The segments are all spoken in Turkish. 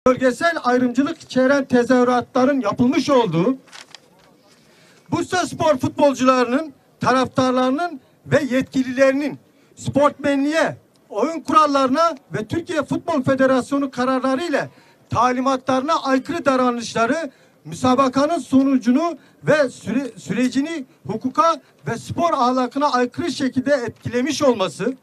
bölgesel ayrımcılık içeren tezahüratların yapılmış olduğu, Bursaspor futbolcularının, taraftarlarının ve yetkililerinin sportmenliğe, oyun kurallarına ve Türkiye Futbol Federasyonu kararları ile talimatlarına aykırı davranışları müsabakanın sonucunu ve sürecini hukuka ve spor ahlakına aykırı şekilde etkilemiş olması,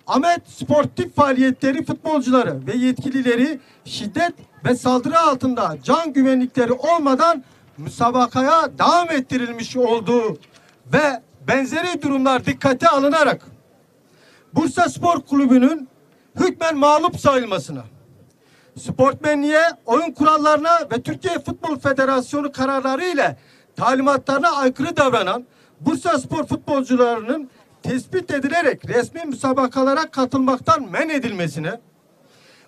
Ahmet sportif faaliyetleri futbolcuları ve yetkilileri şiddet ve saldırı altında can güvenlikleri olmadan müsabakaya devam ettirilmiş olduğu ve benzeri durumlar dikkate alınarak Bursaspor Kulübü'nün hükmen mağlup sayılmasına, sportmenliğe, oyun kurallarına ve Türkiye Futbol Federasyonu kararları ile talimatlarına aykırı davranan Bursaspor futbolcularının tespit edilerek resmi müsabakalara katılmaktan men edilmesine,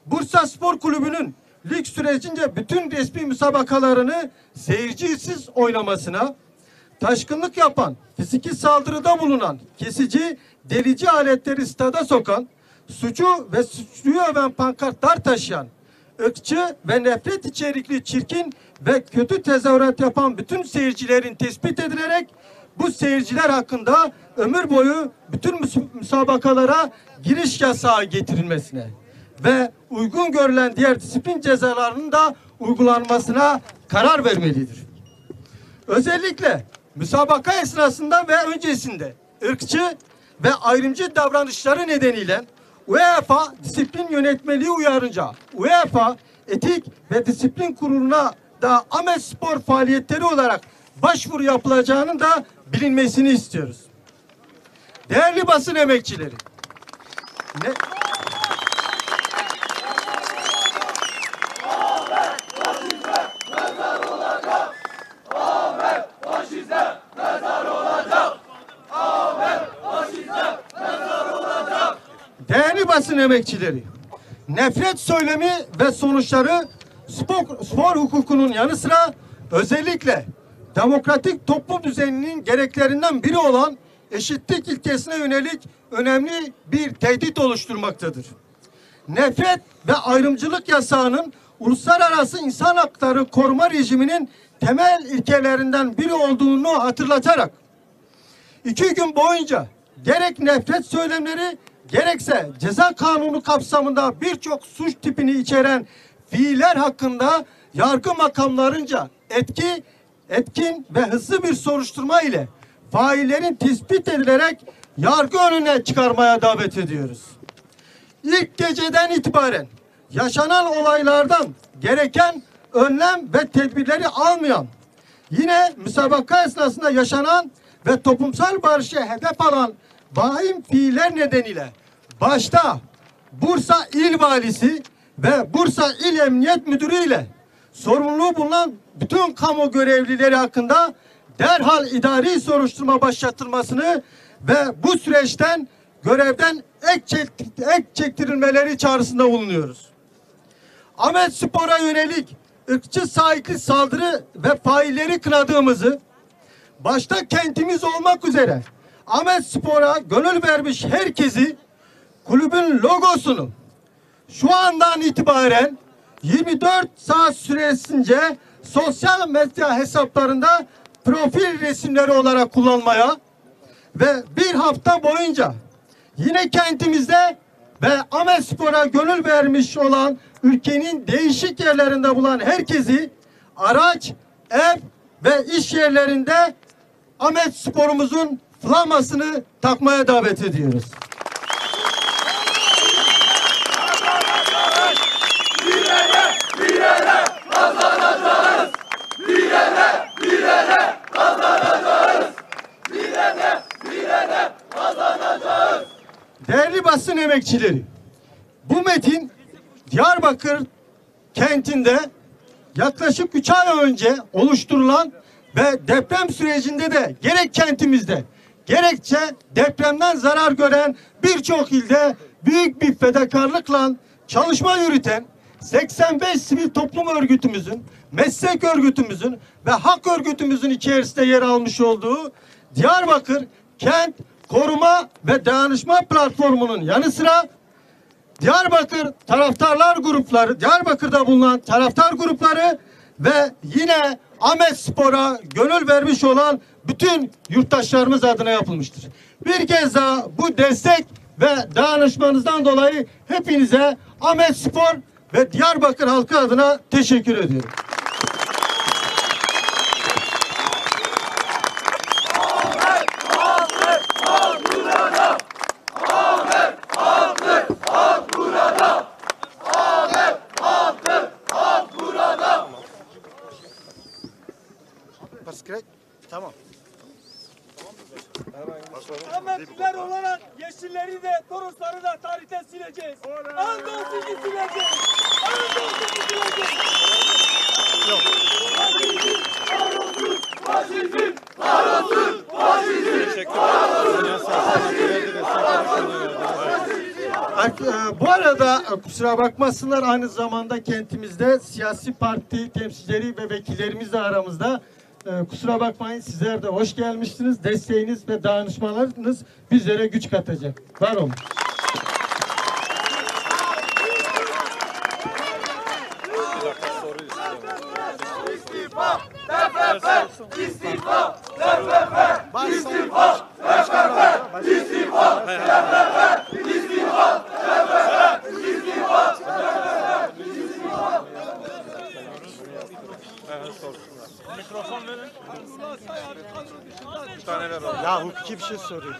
Bursaspor Kulübü'nün lig sürecince bütün resmi müsabakalarını seyircisiz oynamasına, taşkınlık yapan, fiziki saldırıda bulunan, kesici, delici aletleri stada sokan, suçu ve suçluyu öven pankartlar taşıyan, ırkçı ve nefret içerikli çirkin ve kötü tezahürat yapan bütün seyircilerin tespit edilerek bu seyirciler hakkında ömür boyu bütün müsabakalara giriş yasağı getirilmesine ve uygun görülen diğer disiplin cezalarının da uygulanmasına karar vermelidir. Özellikle müsabaka esnasında ve öncesinde ırkçı ve ayrımcı davranışları nedeniyle UEFA Disiplin Yönetmeliği uyarınca UEFA Etik ve Disiplin Kurulu'na da Ahmet Spor faaliyetleri olarak başvuru yapılacağının da bilinmesini istiyoruz. Değerli basın emekçileri, değerli basın emekçileri, nefret söylemi ve sonuçları spor hukukunun yanı sıra özellikle demokratik toplum düzeninin gereklerinden biri olan eşitlik ilkesine yönelik önemli bir tehdit oluşturmaktadır. Nefret ve ayrımcılık yasağının uluslararası insan hakları koruma rejiminin temel ilkelerinden biri olduğunu hatırlatarak 2 gün boyunca gerek nefret söylemleri gerekse ceza kanunu kapsamında birçok suç tipini içeren fiiller hakkında yargı makamlarınca etkin ve hızlı bir soruşturma ile faillerin tespit edilerek yargı önüne çıkarmaya davet ediyoruz. İlk geceden itibaren yaşanan olaylardan gereken önlem ve tedbirleri almayan, yine müsabaka esnasında yaşanan ve toplumsal barışı hedef alan vahim fiiller nedeniyle başta Bursa İl Valisi ve Bursa İl Emniyet Müdürü ile sorumluluğu bulunan bütün kamu görevlileri hakkında derhal idari soruşturma başlatılmasını ve bu süreçten görevden ek çektirilmeleri çağrısında bulunuyoruz. Ahmet Spor'a yönelik ırkçı sahipli saldırı ve failleri kınadığımızı, başta kentimiz olmak üzere Ahmet Spor'a gönül vermiş herkesi, kulübün logosunu şu andan itibaren 24 saat süresince sosyal medya hesaplarında profil resimleri olarak kullanmaya ve bir hafta boyunca yine kentimizde ve Ahmet Spor'a gönül vermiş olan ülkenin değişik yerlerinde bulunan herkesi araç, ev ve iş yerlerinde Ahmet Spor'umuzun flamasını takmaya davet ediyoruz. Değerli basın emekçileri, bu metin Diyarbakır kentinde yaklaşık 3 ay önce oluşturulan ve deprem sürecinde de gerek kentimizde gerekçe depremden zarar gören birçok ilde büyük bir fedakarlıkla çalışma yürüten 85 sivil toplum örgütümüzün, meslek örgütümüzün ve hak örgütümüzün içerisinde yer almış olduğu Diyarbakır Kent Koruma ve Dayanışma Platformu'nun yanı sıra Diyarbakır taraftarlar grupları, Diyarbakır'da bulunan taraftar grupları ve yine Ahmetspor'a gönül vermiş olan bütün yurttaşlarımız adına yapılmıştır. Bir kez daha bu destek ve dayanışmanızdan dolayı hepinize Ahmetspor ve Diyarbakır halkı adına teşekkür ediyorum. Tamam. Ahmetliler olarak yeşilleri de Torosları da tarihten sileceğiz. Andolsun ki sileceğiz. Andolsun ki sileceğiz. Faşizm! Faşizm! Faşizm! Bu arada kusura bakmasınlar, aynı zamanda kentimizde siyasi parti temsilcileri ve vekillerimiz de aramızda. Kusura bakmayın, sizler de hoş gelmişsiniz. Desteğiniz ve dayanışmalarınız bizlere güç katacak. Var olun. İstifa! TFF! İstifa! TFF! İstifa! TFF! İstifa! TFF! İstifa! TFF! İstifa! Mikrofon verin. Bir tane ver oğlum. Ya hukuki bir şey soruyor.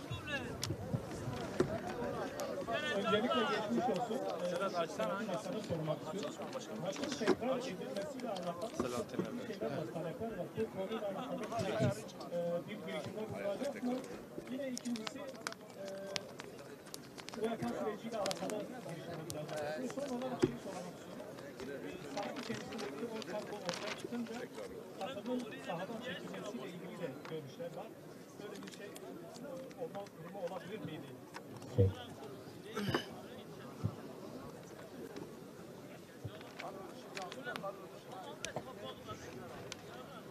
Öncelikle geçmiş olsun. Sedat açsan hangisini sormak istiyoruz? Başka tekrar edilmesiyle alakalı şeyler var, talepler var. Bu konuyla alakalı bir girişimde bulunacak mı? Yine ikincisi UEFA süreciyle alakalı girişimler var. Son olarak şeyi sormak istiyorum. Saha içerisindeki o tablo ortaya çıkınca takımın sahadan çekilmesiyle ilgili de görüşler var. Böyle bir şey olma durumu olabilir miydi?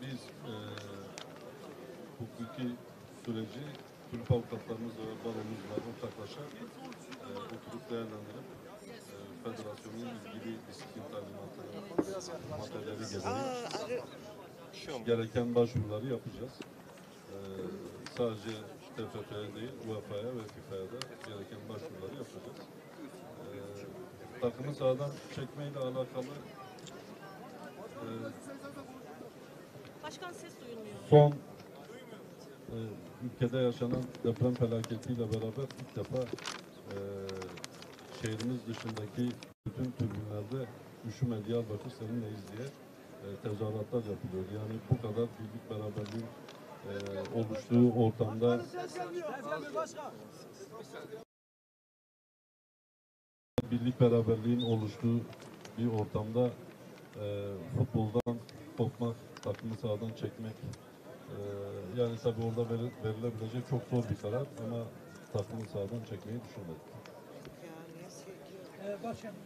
Biz hukuki süreci kulüp avukatlarımız ve baromuzla ortaklaşa oturup değerlendirip federasyonun ilgili disiplin talimatları maddeleri gereği gereken başvuruları yapacağız. Sadece TFF'ye değil, UEFA'ya ve FIFA'ya da gereken başvuruları yapacağız. Takımı sahadan çekmeyle alakalı Başkan ses duyulmuyor. son ülkede yaşanan deprem felaketiyle beraber ilk defa şehrimiz dışındaki bütün tribünlerde üşüme Diyarbakır seninleyiz diye tezahüratlar yapılıyor. Yani bu kadar birlik beraberliğin oluştuğu ortamda birlik beraberliğin oluştuğu bir ortamda futboldan kopmak, takımı sahadan çekmek, yani tabii orada verilebilecek çok zor bir karar ama takımı sahadan çekmeyi düşünmedik. Başkanım,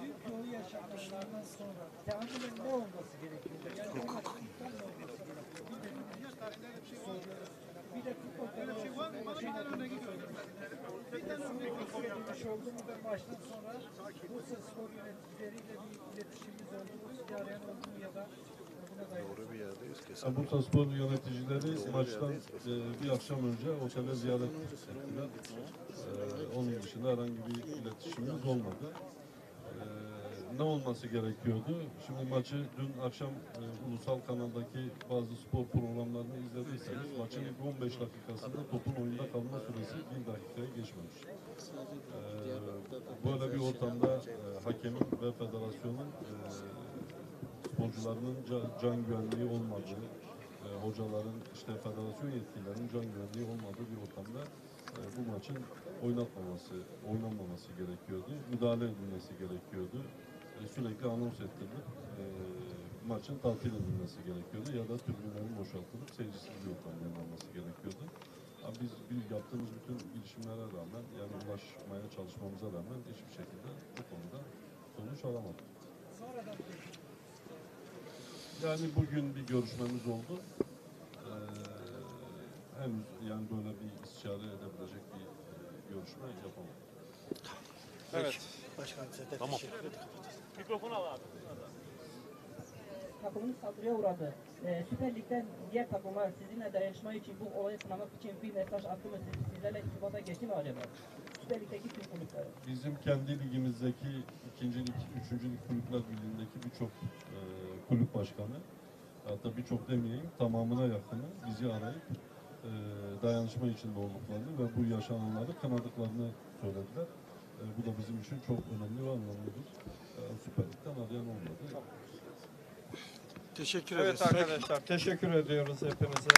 büyük yolu yaşananlardan sonra teamülün ne olması gerekiyor? Yani ne olması gerekiyor? Bir de futbol federasyonuna gidiyoruz. Sürekli söylemiş olduğum ve maçtan sonra Bursa Spor yöneticileriyle bir iletişimimiz oldu. Bu sizi arayan oldu mu ya da buna dair? Doğru bir yerdeyiz kesin. Bursa Spor yöneticileri maçtan bir akşam önce otele ziyaret ettiler. Onun dışında herhangi bir iletişimimiz olmadı. Ne olması gerekiyordu? Şimdi maçı dün akşam ulusal kanaldaki bazı spor programlarını izlediyseniz maçın ilk 15 dakikasında topun oyunda kalma süresi 1 dakikaya geçmemiş. Böyle bir ortamda hakemin ve federasyonun sporcularının can güvenliği olmadığı, hocaların, işte federasyon yetkililerinin can güvenliği olmadığı bir ortamda bu maçın oynanmaması gerekiyordu. Müdahale edilmesi gerekiyordu. Sürekli anons ettirilip maçın tatil edilmesi gerekiyordu ya da tribünlerin boşaltılıp seyircisiz bir ortamda oynanması gerekiyordu. Ama biz yaptığımız bütün girişimlere rağmen, yani ulaşmaya çalışmamıza rağmen hiçbir şekilde bu konuda sonuç alamadık. Yani bugün bir görüşmemiz oldu. Henüz yani böyle bir istişare edebilecek bir görüşme yapamadık. Evet. Başkanım size de teşekkür ederim. Mikrofonu al abi. Takımınız saldırıya uğradı. Süper Lig'den diğer takımlar sizinle dayanışma için, bu olayı sınamak için bir mesaj attı mı? Sizlerle irtibata geçti mi acaba? Süper Lig'deki tüm kulüpler. Bizim kendi ligimizdeki 2. lig, 3. lig kulüpler birliğindeki birçok kulüp başkanı, hatta birçok demeyeyim tamamına yakını bizi arayıp dayanışma içinde olduklarını ve bu yaşananları kınadıklarını söylediler. Bu da bizim için çok önemli ve anlamlıdır. Süper Lig'den arayan olmadı. Teşekkür Evet ederiz. arkadaşlar teşekkür ediyoruz hepinize.